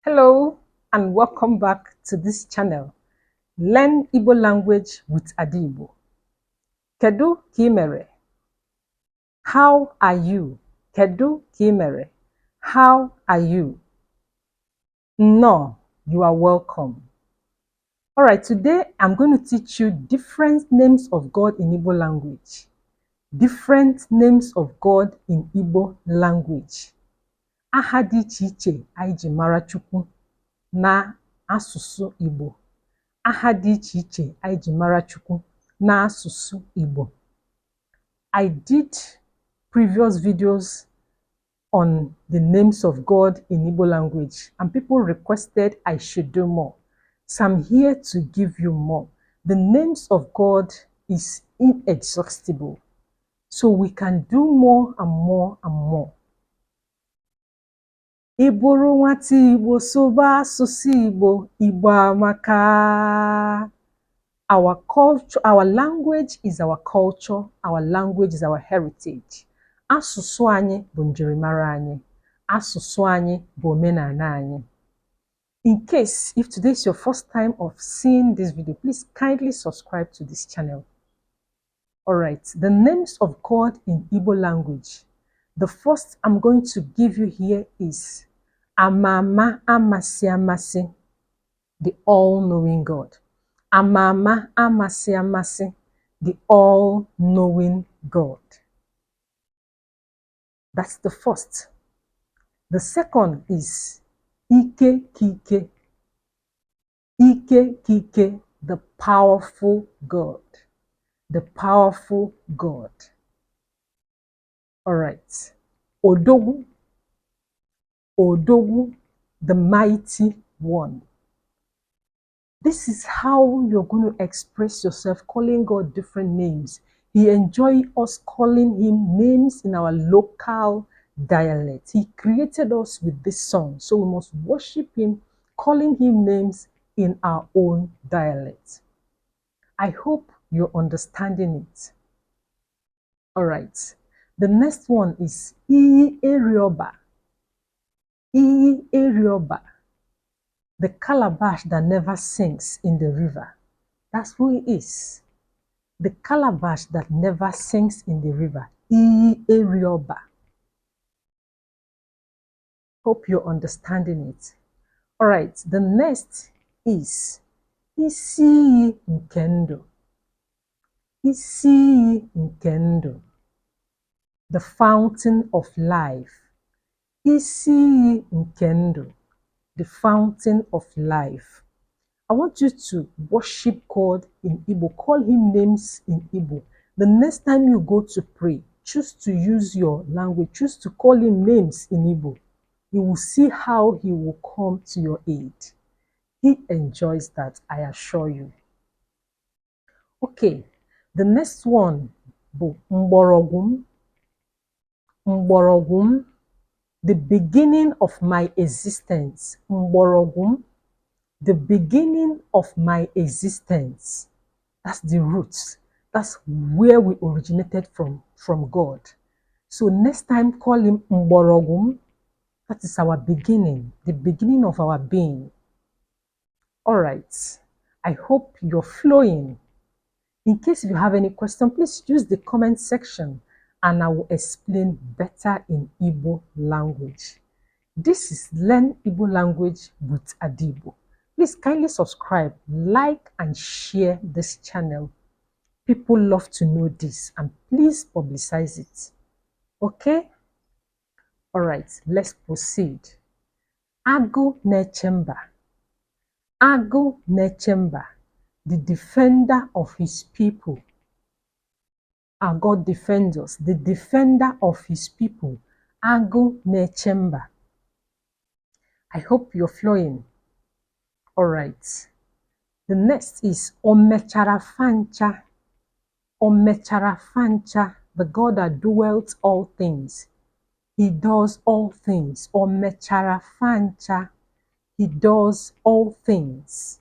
Hello and welcome back to this channel. Learn Igbo language with Adibo. Kedu kimere? How are you? Kedu kimere? How are you? No, you are welcome. Alright, today I'm going to teach you different names of God in Igbo language. Different names of God in Igbo language. Aha dị iche iche anyị ji mara Chukwu na asụsụ Igbo. Aha dị iche iche anyị ji mara Chukwu n'asụsụ Igbo. I did previous videos on the names of God in Igbo language and people requested I should do more. So I'm here to give you more. The names of God is inexhaustible. So we can do more and more and more. Iburu nwata Igbo soba asụsụ Igbo, Igbo amaka. Our culture, our language is our culture, our language is our heritage. Asụsụ anyị bụ njirimara anyị. Asụsụ anyị bụ omenala anyị. In case, if today is your first time of seeing this video, please kindly subscribe to this channel. Alright, the names of God in Igbo language. The first I'm going to give you here is Amama Amasi Amasi, the all-knowing God. Amama Amasi Amasi, the all-knowing God. That's the first. The second is Ike Kike. Ike Kike, the powerful God. The powerful God. All right. Odogu. Odogu, the mighty one. This is how you're going to express yourself, calling God different names. He enjoys us calling him names in our local dialect. He created us with this song, so we must worship him, calling him names in our own dialect. I hope you're understanding it. All right. The next one is Iyi Erioba. Iyi Erioba. The calabash that never sinks in the river. That's who he is. The calabash that never sinks in the river. Iyi Erioba. Hope you're understanding it. All right, the next is Isi Nkendo. Isi Nkendo. The fountain of life. Isi Nkendo. The fountain of life. I want you to worship God in Igbo. Call him names in Igbo. The next time you go to pray, choose to use your language. Choose to call him names in Igbo. You will see how he will come to your aid. He enjoys that, I assure you. Okay, the next one, Mborogum. Mborogum. The beginning of my existence. Mborogum. The beginning of my existence. That's the roots. That's where we originated from God. So next time, call him Mborogum. That is our beginning, the beginning of our being. All right. I hope you're flowing. In case you have any question, please use the comment section and I will explain better in Igbo language. This is Learn Igbo language with Adibo. Please kindly subscribe, like, and share this channel. People love to know this, and please publicize it. Okay? All right, let's proceed. Agu Nechemba. Agu Nechemba, the defender of his people. Our God defends us, the defender of his people. Agu Nechemba. I hope you're flowing. All right. The next is Omechara Fancha. Omechara Fancha, the God that doeth all things. He does all things. Omechara Fancha, he does all things.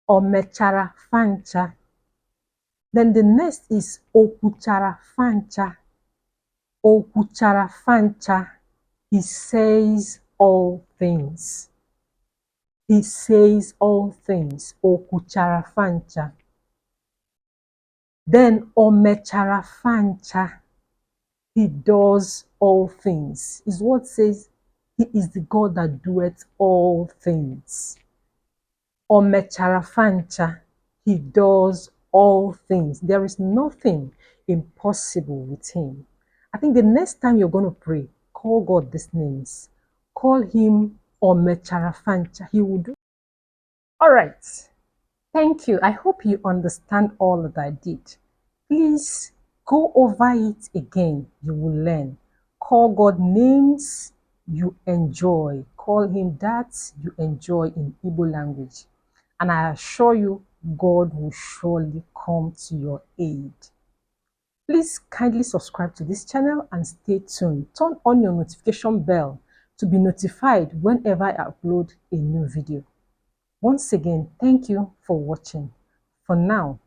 Omechara Fancha. Then the next is Okuchara Fancha. Okuchara Fancha, he says all things. He says all things. Okuchara fancha. Then omechara fancha. He does all things. His word says he is the God that doeth all things. Omechara fancha. He does all things. There is nothing impossible with him. I think the next time you're going to pray, call God these names. Call him Omechara fancha. He will do. All right. Thank you. I hope you understand all that I did. Please go over it again. You will learn. Call God names you enjoy. Call him that you enjoy in Igbo language. And I assure you, God will surely come to your aid. Please kindly subscribe to this channel and stay tuned. Turn on your notification bell to be notified whenever I upload a new video. Once again, thank you for watching. For now,